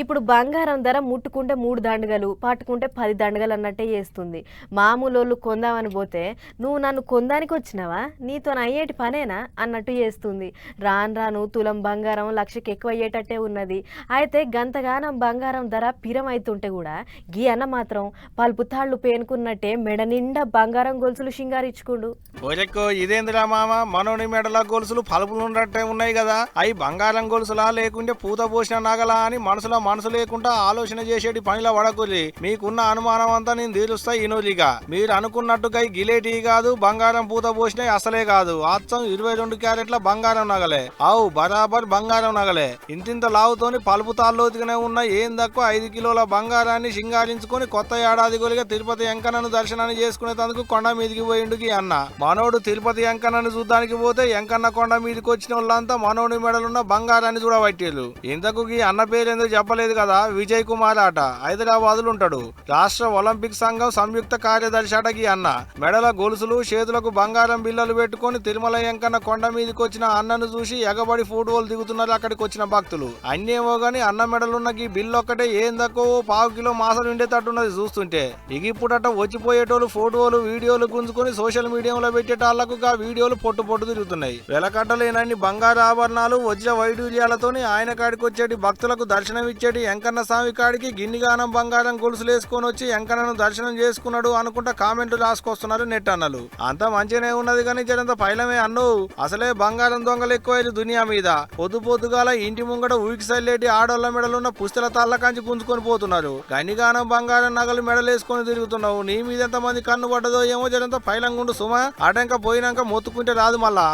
ఇప్పుడు బంగారం ధర ముట్టుకుంటే 3 దండగలు, పట్టుకుంటే 10 దండగలు అన్నట్టే చేస్తుంది. మామూలోళ్ళు కొందామని పోతే నువ్వు నన్ను కొందానికి వచ్చినావా, నీతో అయ్యేటి పనేనా అన్నట్టు చేస్తుంది. రాను రాను తులం బంగారం లక్షకి ఎక్కువ అయ్యేటట్టే ఉన్నది. అయితే గంతగానం బంగారం ధర పిరమైతుంటే కూడా గీ అన్న మాత్రం పలుపు తాళ్ళు పేనుకున్నట్టే మెడ నిండా బంగారం గొలుసులు షింగారిచ్చుకుండు. ఓరెక్కో ఇదేందిరా మామ, మనోని మెడల గొలుసులు పలుపులు ఉన్నట్టే ఉన్నాయి కదా, అవి బంగారం గొలుసులా లేకుంటే పూత పోసిన నగలా అని మనసు లేకుండా ఆలోచన చేసేటి పనిలో పడకులి. మీకున్న అనుమానం అంతా నేను తీరుస్తా ఇనులిగా. మీరు అనుకున్నట్టుగా గిలేటి కాదు, బంగారం పూత పోసినవి అసలే కాదు. అచ్చం 22 క్యారెట్ల బంగారం నగలే. అవు బరాబర్ బంగారం నగలే. ఇంతింత లావుతోని పలుపు తాళ్ళోతిగానే ఉన్న ఏం తక్కువ 5 కిలోల బంగారాన్ని సింగారించుకొని కొత్త ఏడాది గొలిగా తిరుపతి వెంకన్నను దర్శనాన్ని చేసుకునేందుకు కొండ మీదికి పోయిండుకి అన్న. మనోడు తిరుపతి వెంకన్నను చూడ్డానికి పోతే వెంకన్న కొండ మీదకి వచ్చిన వాళ్ళంతా మనోడి మెడలున్న బంగారాన్ని చూడబట్టిరు. ఇంతకు ఈ అన్న పేరేందో చెప్పలేదు కదా, విజయ్ కుమార్ ఆట, హైదరాబాదులు ఉంటాడు. రాష్ట్ర ఒలింపిక్ సంఘం సంయుక్త కార్యదర్శి అటకి అన్న. మెడల గొలుసులు, చేతులకు బంగారం బిల్లలు పెట్టుకుని తిరుమల వెంకన్న కొండ మీదకి వచ్చిన అన్నను చూసి ఎగబడి ఫోటోలు దిగుతున్నారు అక్కడికి వచ్చిన భక్తులు. అన్నేమో గాని అన్న మెడలున్న ఈ బిల్లు ఒక్కటే ఏం తక్కువ 1/2 కిలో మాసం ఉండేటట్టున్నది చూస్తుంటే. ఇగిప్పుడట వచ్చిపోయేటోళ్ళు ఫోటోలు వీడియోలు గుంజుకొని సోషల్ మీడియాలో పెట్టేటాళ్లకు ఆ వీడియోలు పొట్టు తిరుగుతున్నాయి. వెలకట్టలేనన్ని బంగారు ఆభరణాలు, వజ్ర వైడూర్యాలతోని ఆయన కాడికి వచ్చేటి భక్తులకు దర్శనం ఇచ్చేటి వెంకన్న స్వామి కాడికి గిన్నిగానం బంగారం గొలుసులు వేసుకొని వచ్చి వెంకన్నను దర్శనం చేసుకున్నాడు అనుకుంటా కామెంట్లు రాసుకొస్తున్నారు నెట్ అన్నలు. అంత మంచిగానే ఉన్నది కానీ జనంత పైలమే అన్ను. అసలే బంగారం దొంగలు ఎక్కువైరు దునియా మీద. పొద్దుగాల ఇంటి ముంగట ఊరికి సల్లేటి ఆడోళ్ల మెడలున్న పుస్తల తాళ్ళ కంచి గుంజుకొని పోతున్నారు. గన్నిగానం బంగారం నగలు మెడలేసుకొని తిరుగుతున్నావు. నీ మీద ఎంత మంది కన్ను పడ్డదో ఏమో జనంత పైలంగుండు సుమా. అటంక పోయినాక మొత్తుకుంటే రాదు మళ్ళా.